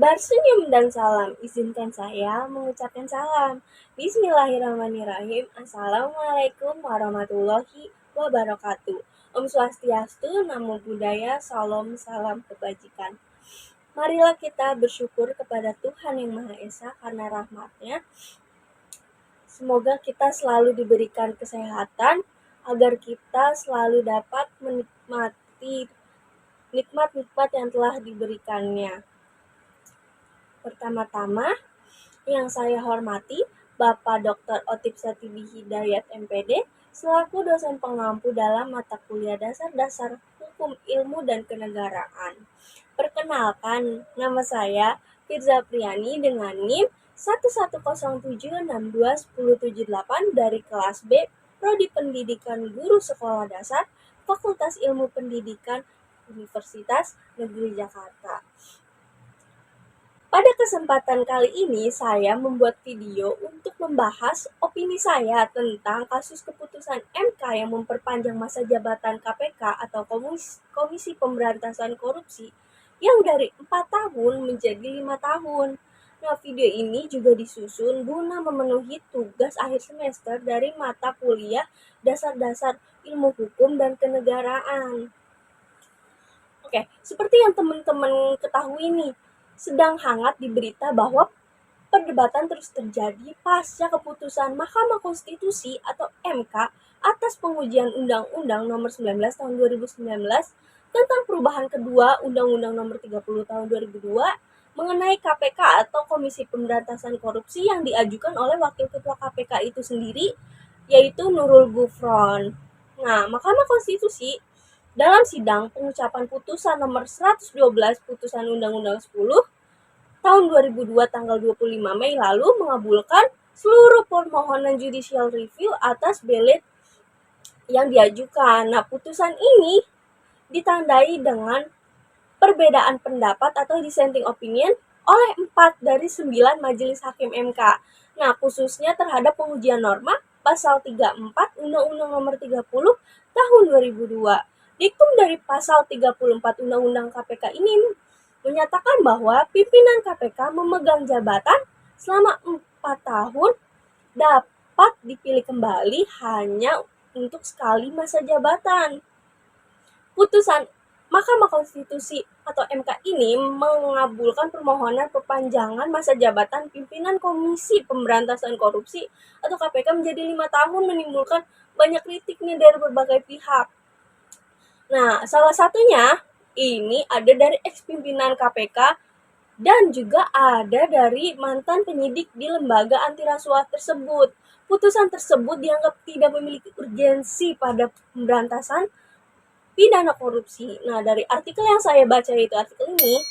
Bersenyum dan salam, izinkan saya mengucapkan salam. Bismillahirrahmanirrahim. Assalamualaikum warahmatullahi wabarakatuh. Om Swastiastu, Namo Buddhaya, Salam, salam kebajikan. Marilah kita bersyukur kepada Tuhan Yang Maha Esa karena rahmat-Nya. Semoga kita selalu diberikan kesehatan agar kita selalu dapat menikmati nikmat-nikmat yang telah diberikannya. Pertama-tama, yang saya hormati Bapak Dr. Otip Satibi Hidayat MPD selaku dosen pengampu dalam mata kuliah dasar-dasar hukum ilmu dan kenegaraan. Perkenalkan, nama saya Firza Priani dengan NIM 110762108 dari kelas B, Prodi Pendidikan Guru Sekolah Dasar, Fakultas Ilmu Pendidikan Universitas Negeri Jakarta. Pada kesempatan kali ini, saya membuat video untuk membahas opini saya tentang kasus keputusan MK yang memperpanjang masa jabatan KPK atau Komisi Pemberantasan Korupsi yang dari 4 tahun menjadi 5 tahun. Nah, video ini juga disusun guna memenuhi tugas akhir semester dari mata kuliah dasar-dasar ilmu hukum dan kenegaraan. Oke, seperti yang teman-teman ketahui nih, sedang hangat di berita bahwa perdebatan terus terjadi pasca keputusan Mahkamah Konstitusi atau MK atas pengujian Undang-Undang Nomor 19 Tahun 2019 tentang perubahan kedua Undang-Undang Nomor 30 Tahun 2002 mengenai KPK atau Komisi Pemberantasan Korupsi yang diajukan oleh Wakil Ketua KPK itu sendiri, yaitu Nurul Gufron. Nah, Mahkamah Konstitusi dalam sidang pengucapan putusan nomor 112 putusan Undang-Undang 10 tahun 2002 tanggal 25 Mei lalu mengabulkan seluruh permohonan judicial review atas belit yang diajukan. Nah, putusan ini ditandai dengan perbedaan pendapat atau dissenting opinion oleh 4 dari 9 majelis hakim MK. Nah, khususnya terhadap pengujian norma pasal 34 Undang-Undang Nomor 30 tahun 2002. Diktum dari pasal 34 Undang-Undang KPK ini menyatakan bahwa pimpinan KPK memegang jabatan selama 4 tahun dapat dipilih kembali hanya untuk sekali masa jabatan. Putusan Mahkamah Konstitusi atau MK ini mengabulkan permohonan perpanjangan masa jabatan pimpinan Komisi Pemberantasan Korupsi atau KPK menjadi 5 tahun, menimbulkan banyak kritik nih dari berbagai pihak. Nah, salah satunya ini ada dari ex-pimpinan KPK dan juga ada dari mantan penyidik di lembaga anti rasuah tersebut. Putusan tersebut dianggap tidak memiliki urgensi pada pemberantasan pidana korupsi. Nah, dari artikel yang saya baca itu artikel ini,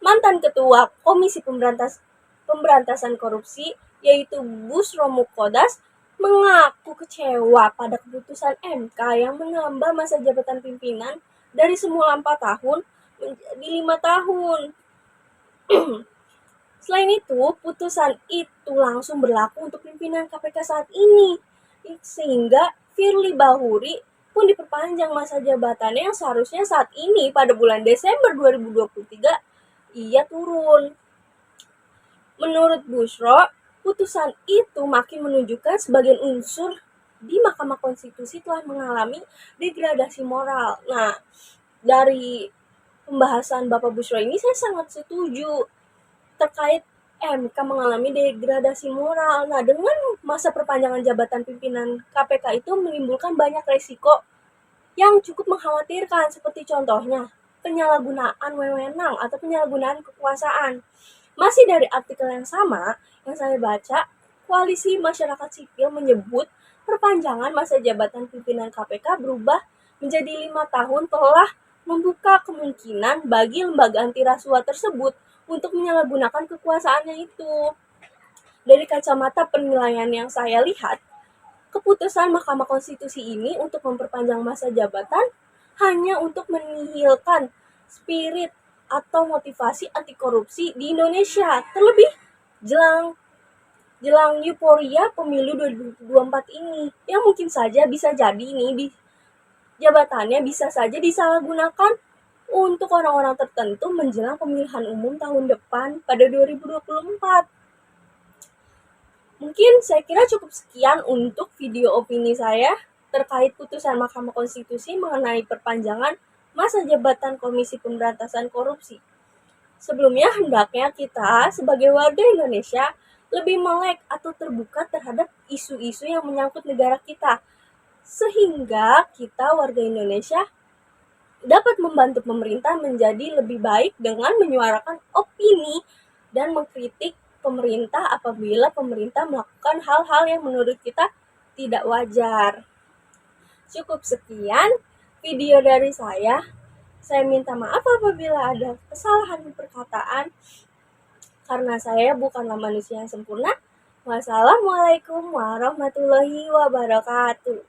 mantan ketua Komisi Pemberantasan Korupsi yaitu Bushro Mukhodas mengaku kecewa pada keputusan MK yang menambah masa jabatan pimpinan dari semula 4 tahun menjadi 5 tahun. Selain itu, putusan itu langsung berlaku untuk pimpinan KPK saat ini, sehingga Firly Bahuri pun diperpanjang masa jabatannya yang seharusnya saat ini pada bulan Desember 2023 ia turun. Menurut Bushro, putusan itu makin menunjukkan sebagian unsur di Mahkamah Konstitusi telah mengalami degradasi moral. Nah, dari pembahasan Bapak Bushro ini saya sangat setuju terkait MK mengalami degradasi moral. Nah, dengan masa perpanjangan jabatan pimpinan KPK itu menimbulkan banyak resiko yang cukup mengkhawatirkan, seperti contohnya penyalahgunaan wewenang atau penyalahgunaan kekuasaan. Masih dari artikel yang sama yang saya baca, Koalisi Masyarakat Sipil menyebut perpanjangan masa jabatan pimpinan KPK berubah menjadi 5 tahun telah membuka kemungkinan bagi lembaga anti rasuah tersebut untuk menyalahgunakan kekuasaannya itu. Dari kacamata penilaian yang saya lihat, keputusan Mahkamah Konstitusi ini untuk memperpanjang masa jabatan hanya untuk menihilkan spirit atau motivasi anti korupsi di Indonesia, terlebih jelang euforia pemilu 2024 ini yang mungkin saja bisa jadi ini di jabatannya bisa saja disalahgunakan untuk orang-orang tertentu menjelang pemilihan umum tahun depan pada 2024. Mungkin saya kira cukup sekian untuk video opini saya terkait putusan Mahkamah Konstitusi mengenai perpanjangan masa jabatan Komisi Pemberantasan Korupsi. Sebelumnya, hendaknya kita sebagai warga Indonesia lebih melek atau terbuka terhadap isu-isu yang menyangkut negara kita, sehingga kita warga Indonesia dapat membantu pemerintah menjadi lebih baik dengan menyuarakan opini dan mengkritik pemerintah apabila pemerintah melakukan hal-hal yang menurut kita tidak wajar. Cukup sekian video dari saya. Saya minta maaf apabila ada kesalahan perkataan, karena saya bukanlah manusia yang sempurna. Wassalamualaikum warahmatullahi wabarakatuh.